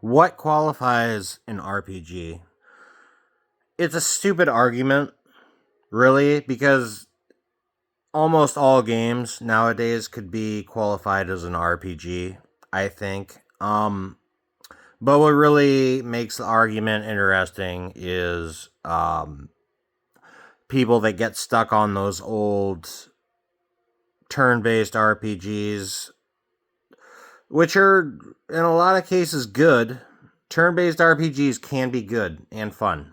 What qualifies an RPG? It's a stupid argument, really, because almost all games nowadays could be qualified as an RPG, I think. But what really makes the argument interesting is people that get stuck on those old turn-based RPGs, which are in a lot of cases good. Turn-based RPGs can be good and fun.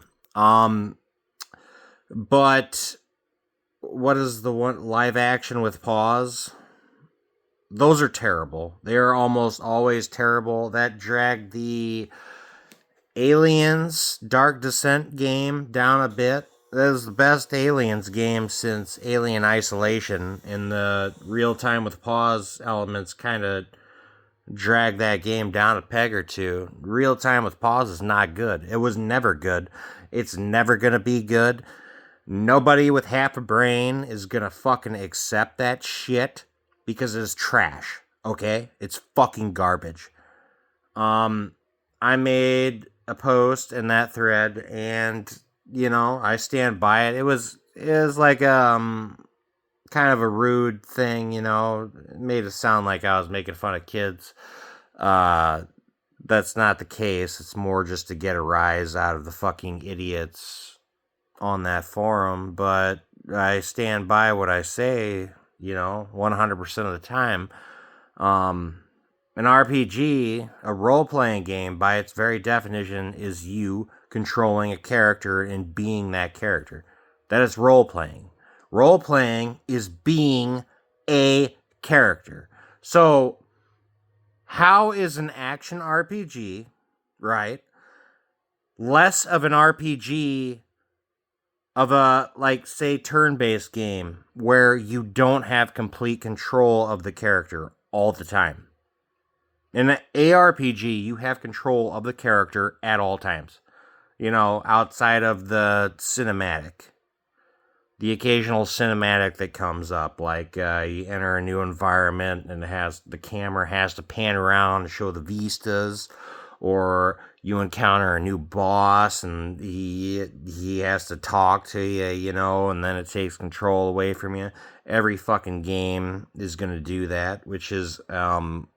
But what is the one live action with pause? Those are terrible. They are almost always terrible. That dragged the Aliens Dark Descent game down a bit. That is the best Aliens game since Alien Isolation, and the real time with pause elements kind of drag that game down a peg or two. Real time with pause is not good. It was never good. It's never gonna be good. Nobody with half a brain is gonna fucking accept that shit because it's trash. Okay? It's fucking garbage. I made a post in that thread, and I stand by it. It was like kind of a rude thing, It made it sound like I was making fun of kids. That's not the case. It's more just to get a rise out of the fucking idiots on that forum, but I stand by what I say, 100% of the time. An RPG, a role-playing game, by its very definition, is you controlling a character and being that character. That is role-playing. Role-playing is being a character. So, how is an action RPG, right, less of an RPG of a, like, say, turn-based game where you don't have complete control of the character all the time? In an ARPG, you have control of the character at all times. Outside of the cinematic. The occasional cinematic that comes up, like you enter a new environment and the camera has to pan around to show the vistas, or you encounter a new boss and he has to talk to you, and then it takes control away from you. Every fucking game is going to do that, which is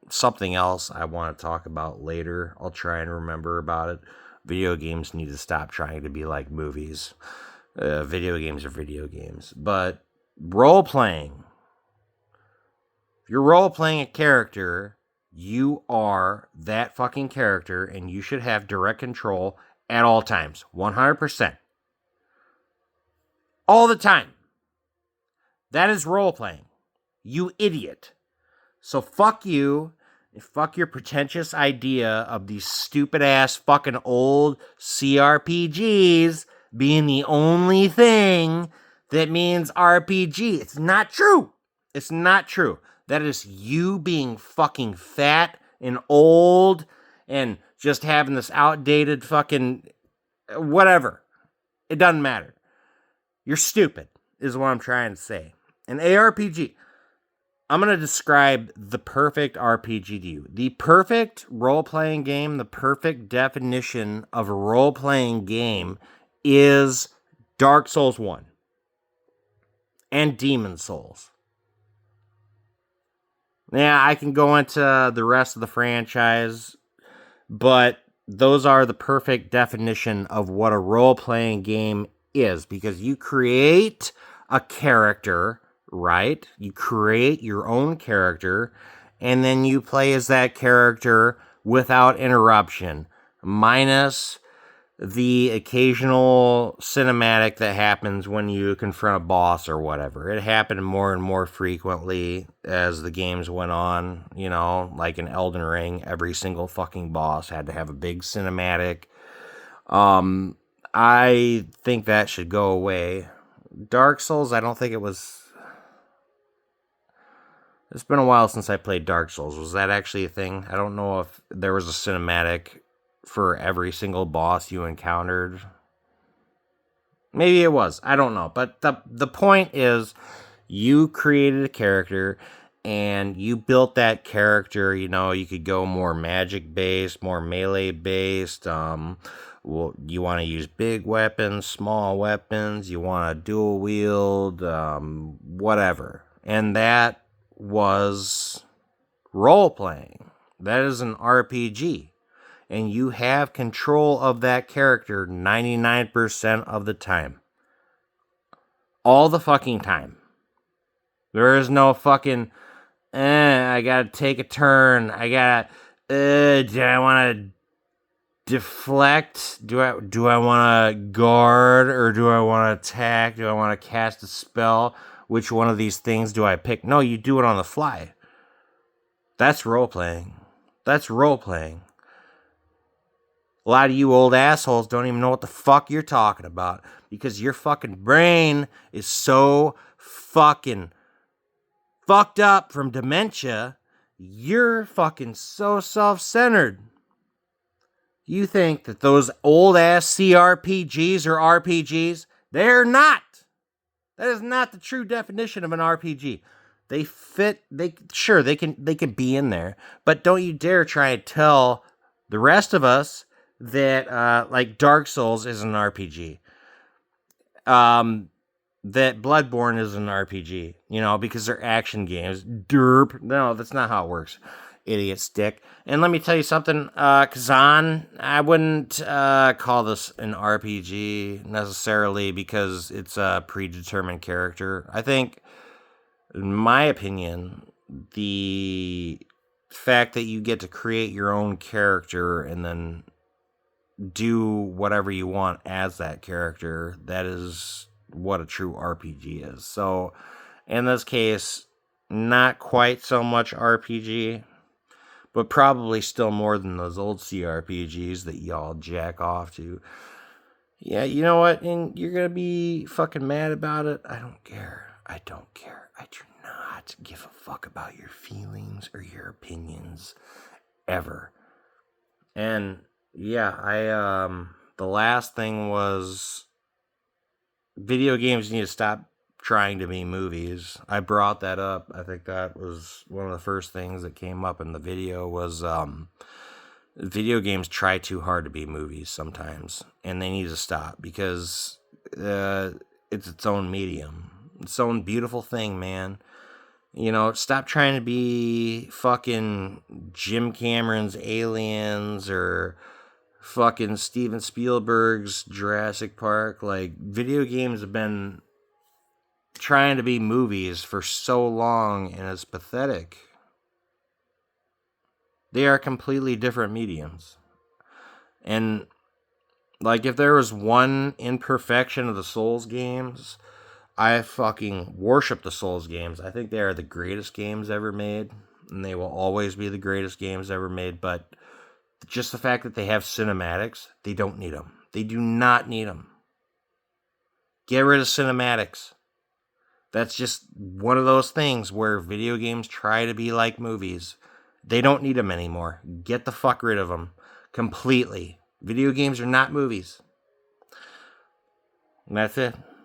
something else I want to talk about later. I'll try and remember about it. Video games need to stop trying to be like movies. Video games are video games. But role-playing. If you're role-playing a character, you are that fucking character, and you should have direct control at all times. 100%. All the time. That is role-playing. You idiot. So fuck you. Fuck your pretentious idea of these stupid-ass fucking old CRPGs being the only thing that means RPG. It's not true. It's not true. That is you being fucking fat and old and just having this outdated fucking whatever. It doesn't matter. You're stupid, is what I'm trying to say. An ARPG. I'm going to describe the perfect RPG to you. The perfect role-playing game, the perfect definition of a role-playing game is Dark Souls 1 and Demon Souls. Yeah, I can go into the rest of the franchise, but those are the perfect definition of what a role-playing game is, because you create a character, right? You create your own character, and then you play as that character without interruption, minus the occasional cinematic that happens when you confront a boss or whatever. It happened more and more frequently as the games went on, like in Elden Ring, every single fucking boss had to have a big cinematic. I think that should go away. Dark Souls, I don't think it was... It's been a while since I played Dark Souls. Was that actually a thing? I don't know if there was a cinematic for every single boss you encountered. Maybe it was. I don't know. But the point is, you created a character, and you built that character. You could go more magic based, more melee based. Well, you want to use big weapons, small weapons, you want to dual wield, whatever. And that was role playing. That is an RPG. And you have control of that character 99% of the time. All the fucking time. There is no fucking, I gotta take a turn. I gotta, do I want to deflect? Do I want to guard, or do I want to attack? Do I want to cast a spell? Which one of these things do I pick? No, you do it on the fly. That's role playing. That's role playing. A lot of you old assholes don't even know what the fuck you're talking about, because your fucking brain is so fucking fucked up from dementia. You're fucking so self-centered. You think that those old-ass CRPGs are RPGs? They're not. That is not the true definition of an RPG. They fit, they can be in there, but don't you dare try and tell the rest of us that like Dark Souls is an RPG. That Bloodborne is an RPG, because they're action games. Derp. No, that's not how it works. Idiot stick. And let me tell you something, Kazan, I wouldn't call this an RPG necessarily, because it's a predetermined character. I think, in my opinion, the fact that you get to create your own character and then do whatever you want as that character, that is what a true RPG is. So, in this case, not quite so much RPG, but probably still more than those old CRPGs that y'all jack off to. Yeah, you know what? And you're going to be fucking mad about it. I don't care. I do not give a fuck about your feelings or your opinions ever. And yeah, the last thing was, video games need to stop trying to be movies. I brought that up. I think that was one of the first things that came up in the video was video games try too hard to be movies sometimes, and they need to stop, because it's its own medium, its own beautiful thing, man. Stop trying to be fucking Jim Cameron's Aliens or fucking Steven Spielberg's Jurassic Park. Like, video games have been trying to be movies for so long, and it's pathetic. They are completely different mediums. And, like, if there was one imperfection of the Souls games, I fucking worship the Souls games. I think they are the greatest games ever made, and they will always be the greatest games ever made, but just the fact that they have cinematics, they don't need them. They do not need them. Get rid of cinematics. That's just one of those things where video games try to be like movies. They don't need them anymore. Get the fuck rid of them completely. Video games are not movies. And that's it.